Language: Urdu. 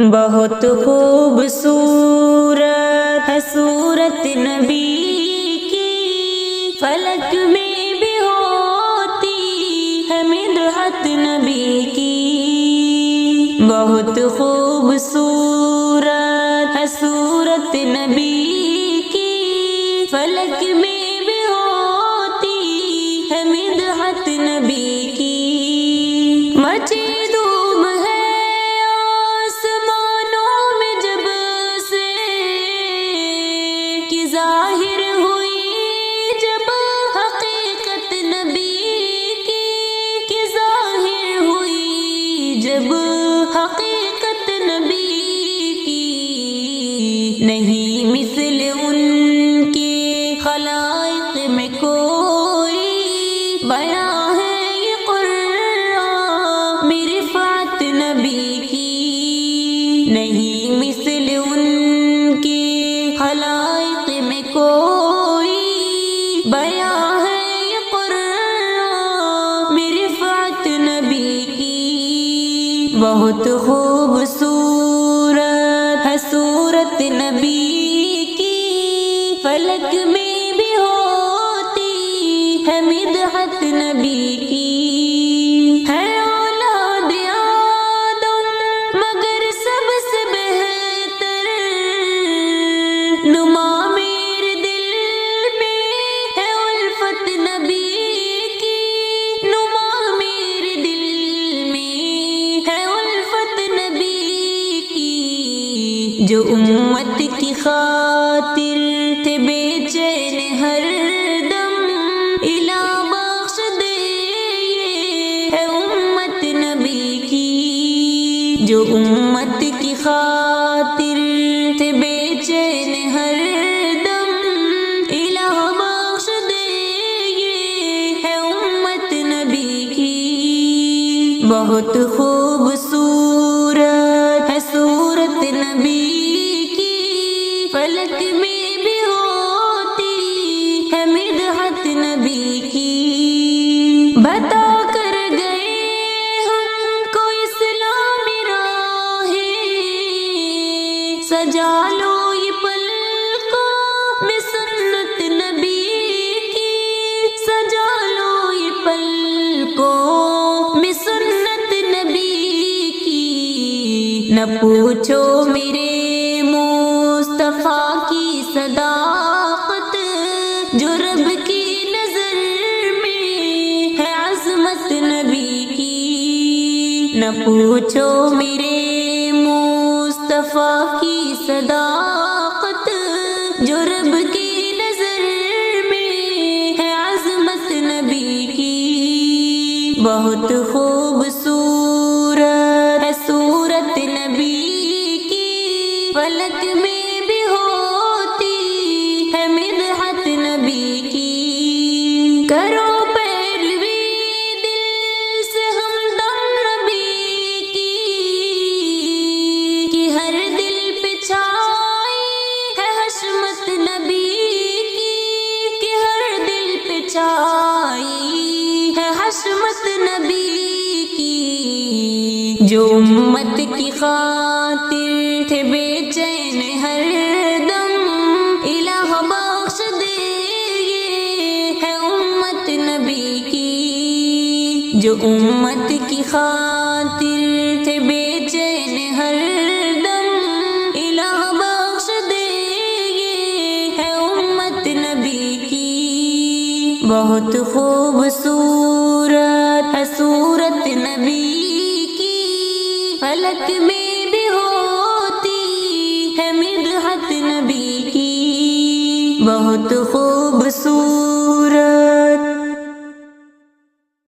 بہت خوبصورت ہے صورت نبی کی، فلک میں بھی ہوتی ہے مدحت نبی کی۔ بہت خوبصورت ہے صورت نبی کی، فلک میں بھی ہوتی ہے مدحت نبی کی۔ مچی دھوم ہے آسمانوں میں جب سے کہ ظاہر ہوئی جب حقیقت نبی کی، کہ ظاہر ہوئی جب حقیقت نبی کی۔ نہیں مثل ان کے خلائق میں کوئی، بیاں ہے یہ قرآن میری رفعت نبی کی۔ نہیں مثل ان کے خلائق میں کوئی، بیاں ہے یہ قرآن میری رفعت نبی کی۔ بہت خوبصورت ہے صورت نبی کی، فلک میں بھی ہوتی ہے مدحت نبی کی۔ ہے اولاد آدم مگر سب سے بہتر، نما میرے دل میں ہے الفت نبی کی، نما میرے دل میں ہے الفت نبی کی۔ جو امت کی خاطر تھے بے چین ہر دم، الہ بخش دے یہ ہے امت نبی کی۔ جو امت کی خاطر تھے بے چین ہر دم، الہ بخش دے یہ ہے امت نبی کی۔ بہت خوبصورت ہے صورت نبی کی، فلک میں بھی ہوتی ہے مدحت نبی کی۔ بتا کر گئے ہم کو اسلامی راہیں، سجا لو یہ پلکوں میں سنت نبی کی، سجا لو یہ پلکوں میں سنت نبی کی۔ نہ پوچھو میرے مصطفیٰ کی صداقت، جو رب کی نظر میں ہے عظمت نبی کی۔ نہ پوچھو میرے مصطفیٰ کی صداقت، جو رب کی نظر میں ہے عظمت نبی کی۔ بہت خوبصورت ہے صورت نبی کی، فلک میں بھی ہوتی ہے مدحت نبی کی۔ کرو پیروی دل سے ہمدم نبی کی، کہ ہر دل پہ چھائی ہے حشمت نبی کی، کہ ہر دل پہ چھائی ہے حشمت نبی کی۔ جو امت کی خاطر تھے بے چین ہر دم، الہ بخش دے یہ ہے امت نبی کی۔ جو امت کی خاطر تھے بے چین ہر دم، الہ بخش دے یہ ہے امت نبی کی۔ بہت خوبصورت ہے صورت نبی کی، فلک میں بھی ہوتی ہے مدحت نبی کی۔ بہت خوبصورت